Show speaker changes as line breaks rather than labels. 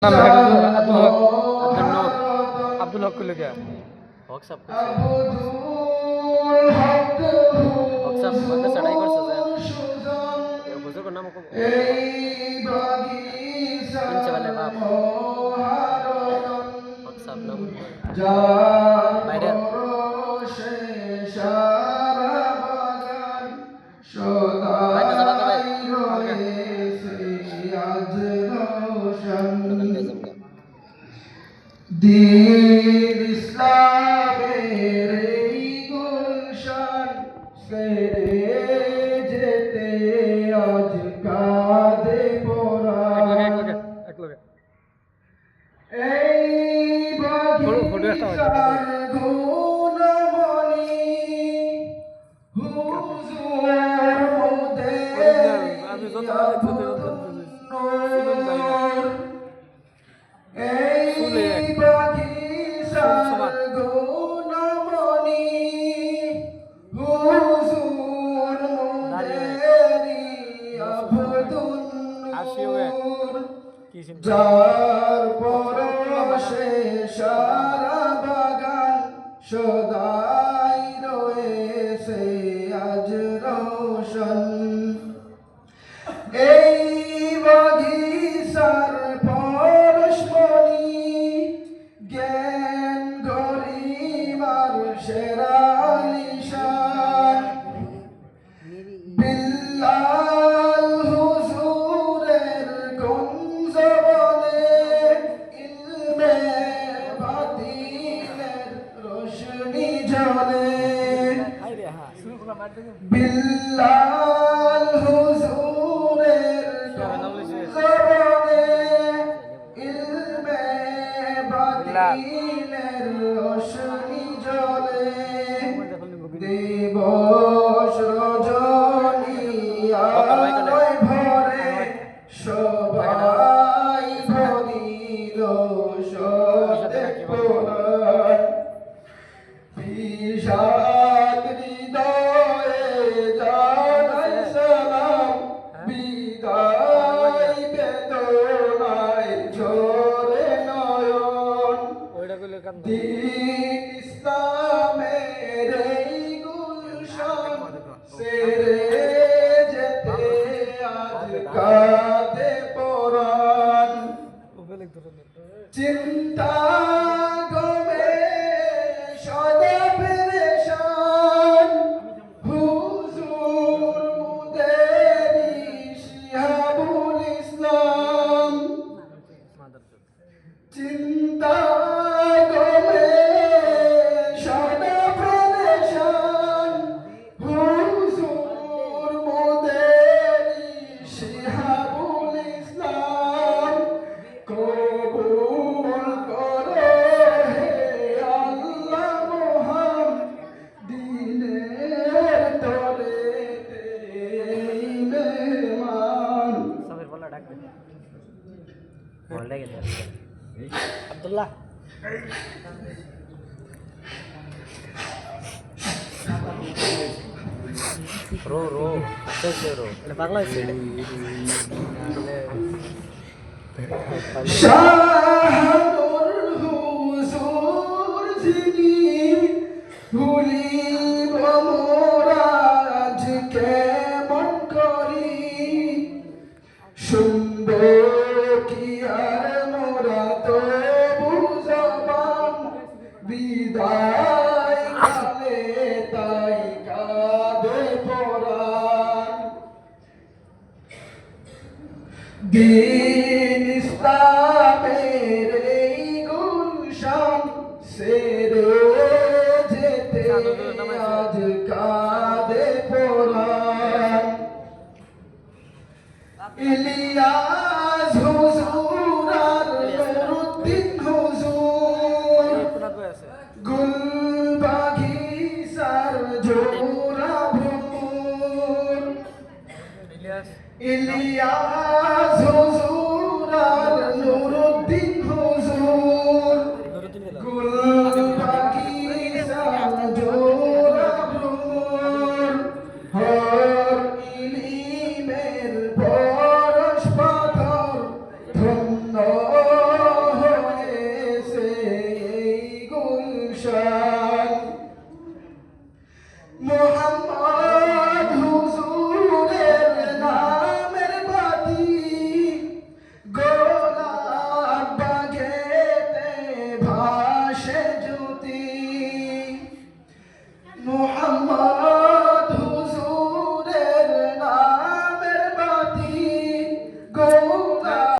नाम है अब्दुल हक अब्दुल हक को ले गया
হোয়াটসঅ্যাপ হোয়াটসঅ্যাপ মধ্যে চড়াই করছে যে বুজুর্গের নাম কিনছে বলে বাপ হোয়াটসঅ্যাপ নাম বাইরে বাইরে যাবা কবে
दीन इस्लामेर गुलशन सेरे जेते आज कादे पोरान এই বাগিচার গুণমণি হুজুর মোদের এই বাগিচার গুণমণি হুজুর মোদেরি আবদুন নূর যার পরশে সারা বাগান সদাই রয়েছে আজ রোশন এই বাগিচার পরশমণি জ্ঞান গরিমার সেরা নিশান বিল্লাল হুজুরের গুঞ্জবনে ইলমে বাতিলের রোশনি জ্বলে বিল্লাল হুজুরের গুঞ্জবনে ইলমে বাতিলের রোশনি জ্বলে দিবস রজনী আলোয় ভরে সবাই ভরিল সতে কোরআন বিষাদ হৃদয়ে জানাই সালাম বিদায় বেদনায় ঝরে নয়ন দীন ইসলামের এই গুলশন সেরে যেতে আজ কাঁদে পরাণ চিন্তা গমে সদা পেরেশান হুজুর মুদেরি শিহাবুল ইসলাম চিন্তা গমে সদা পেরেশান হুজুর মুদেরি শিহাবুল ইসলাম কবুল করো হে আল্লাহ মোহাম দিনের তরে তেরি মেহমান
সবের বলা ডাক দে বললে গেছে আব্দুল্লাহ রো রো সে রো এটা পাগলা হইছে
শাহনুর হুজুর যিনি ভুলিব মোরা আজ কেমন করি শুনব কি আর মোরা তো বুঝবান বিদায় কালে তাই কাঁদে পরাণ দীন ইসলামে মোহাম্মদ হুজুরের নামের বাতি গোলাপ বাগেতে ভাসে জ্যোতি মোহাম্মদ